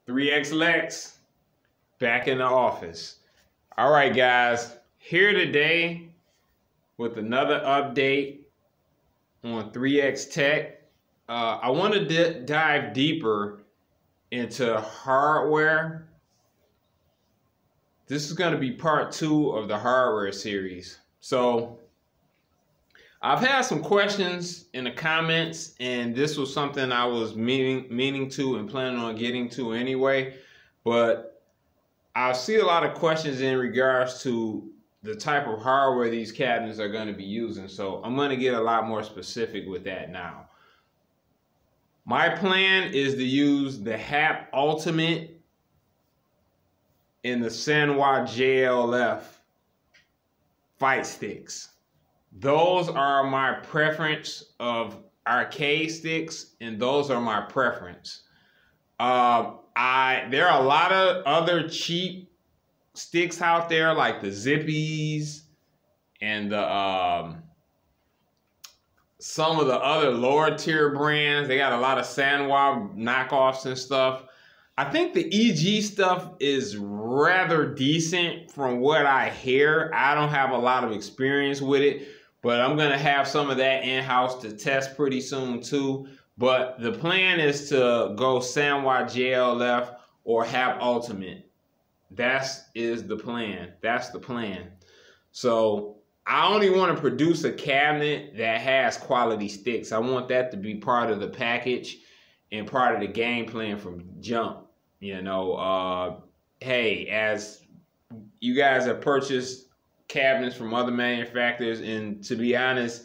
3X Lex back in the office. All right, guys, here today with another update on 3X Tech. I want to dive deeper into hardware. This is going to be part 2 of the hardware series. So I've had some questions in the comments, and this was something I was meaning to and planning on getting to anyway. But I see a lot of questions in regards to the type of hardware these cabinets are going to be using. So I'm going to get a lot more specific with that now. My plan is to use the HAP Ultimate and the Sanwa JLF fight sticks. Those are my preference of arcade sticks, and those are my preference. There are a lot of other cheap sticks out there, like the Zippies and the some of the other lower tier brands. They got a lot of Sanwa knockoffs and stuff. I think the EG stuff is rather decent from what I hear. I don't have a lot of experience with it, but I'm going to have some of that in-house to test pretty soon too. But the plan is to go Sanwa JLF or HAP Ultimate. That is the plan. That's the plan. So I only want to produce a cabinet that has quality sticks. I want that to be part of the package and part of the game plan from jump. You know, hey, as you guys have purchased cabinets from other manufacturers, and to be honest,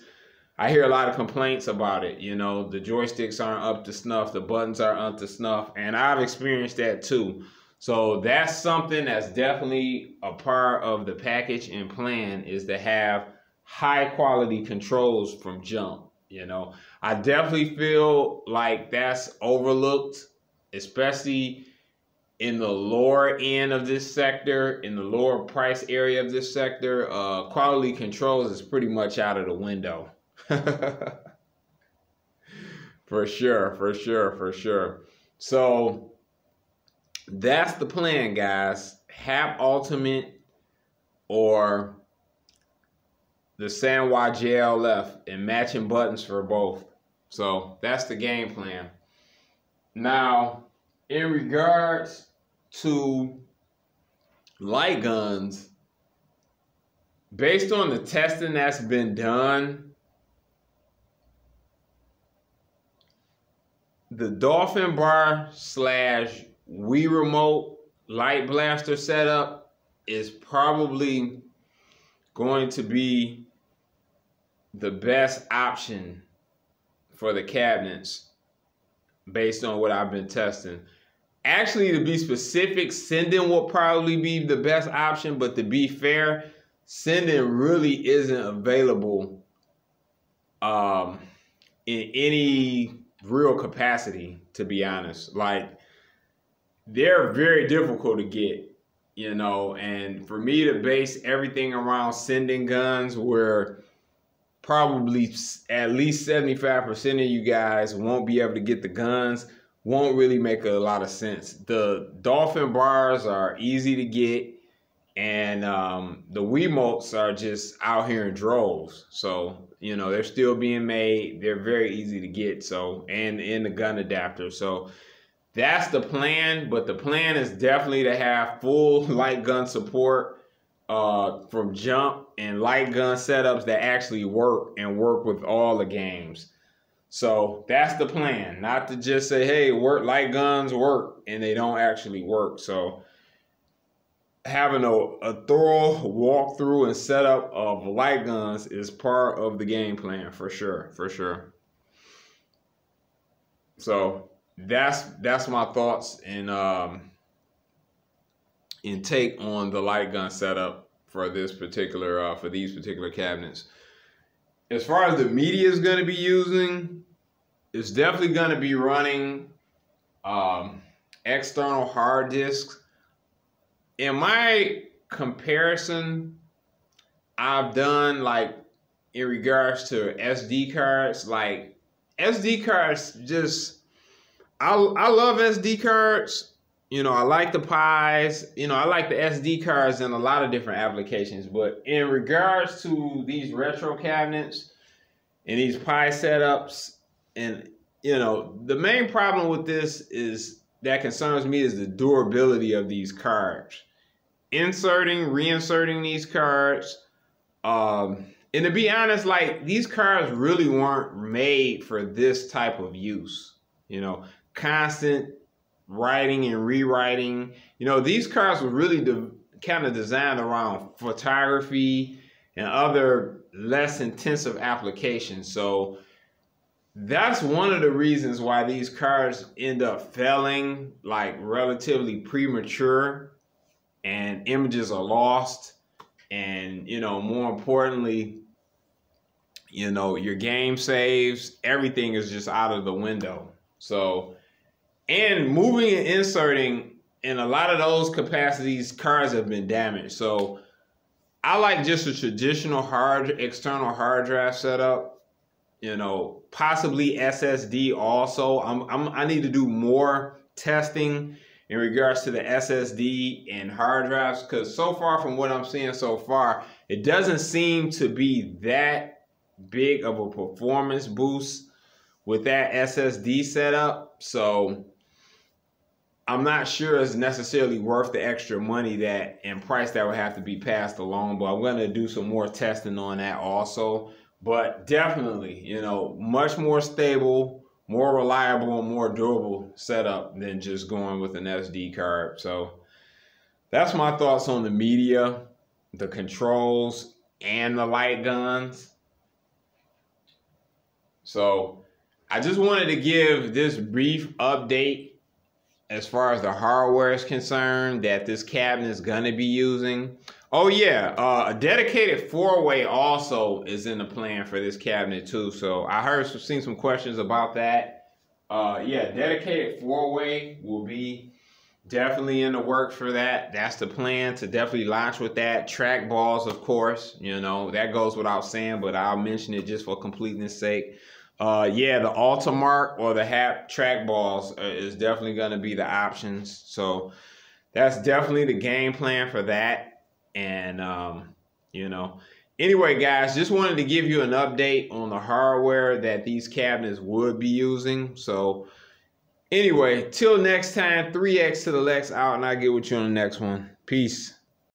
I hear a lot of complaints about it. You know, the joysticks aren't up to snuff, the buttons aren't up to snuff, and I've experienced that too. So that's something that's definitely a part of the package and plan, is to have high quality controls from jump. You know, I definitely feel like that's overlooked, especially in the lower end of this sector, in the lower price area of this sector. Quality controls is pretty much out of the window. For sure, for sure, for sure. So that's the plan, guys. HAP Ultimate or the Sanwa JLF, and matching buttons for both. So that's the game plan. Now, in regards to light guns, based on the testing that's been done, the Dolphin Bar / Wii Remote Light Blaster setup is probably going to be the best option for the cabinets based on what I've been testing. Actually, to be specific, Sinden will probably be the best option, but to be fair, Sinden really isn't available in any real capacity, to be honest. Like, they're very difficult to get, you know, and for me to base everything around Sinden guns, where probably at least 75% of you guys won't be able to get the guns, won't really make a lot of sense. The Dolphin bars are easy to get, and the Wiimotes are just out here in droves. So, you know, they're still being made. They're very easy to get. So, and in the gun adapter. So that's the plan, but the plan is definitely to have full light gun support from jump, and light gun setups that actually work and work with all the games. So that's the plan, not to just say, hey, light guns work, and they don't actually work. So having a thorough walkthrough and setup of light guns is part of the game plan, for sure, for sure. So that's my thoughts and take on the light gun setup for this particular for these particular cabinets. As far as the media is going to be using, it's definitely going to be running external hard disks. In my comparison, I've done, like, in regards to SD cards, like SD cards just, I love SD cards, You know, I like the Pis. You know, I like the SD cards in a lot of different applications. But in regards to these retro cabinets and these Pi setups, and you know, the main problem with this is that concerns me is the durability of these cards. Inserting, reinserting these cards. And to be honest, like these cards really weren't made for this type of use. You know, constant writing and rewriting. You know, these cards were really kind of designed around photography and other less intensive applications. So that's one of the reasons why these cards end up failing like relatively premature, and images are lost. And, you know, more importantly, you know, your game saves, everything is just out of the window. So, and moving and inserting in a lot of those capacities, cards have been damaged. So I like just a traditional external hard drive setup, you know, possibly SSD also. I need to do more testing in regards to the SSD and hard drives, because so far from what I'm seeing so far, it doesn't seem to be that big of a performance boost with that SSD setup. So I'm not sure it's necessarily worth the extra money that and price that would have to be passed along, but I'm going to do some more testing on that also. But definitely, you know, much more stable, more reliable, and more durable setup than just going with an SD card. So that's my thoughts on the media, the controls, and the light guns. So I just wanted to give this brief update as far as the hardware is concerned that this cabinet is going to be using. Oh yeah, a dedicated 4-way also is in the plan for this cabinet too. So I seen some questions about that. Yeah, dedicated 4-way will be definitely in the works for that. That's the plan, to definitely launch with that. Track balls, of course, you know, that goes without saying, but I'll mention it just for completeness sake. Yeah, the Ultimark or the HAP track balls is definitely going to be the options. So that's definitely the game plan for that. And, you know, anyway, guys, just wanted to give you an update on the hardware that these cabinets would be using. So anyway, till next time, 3X to the Lex out, and I'll get with you on the next one. Peace.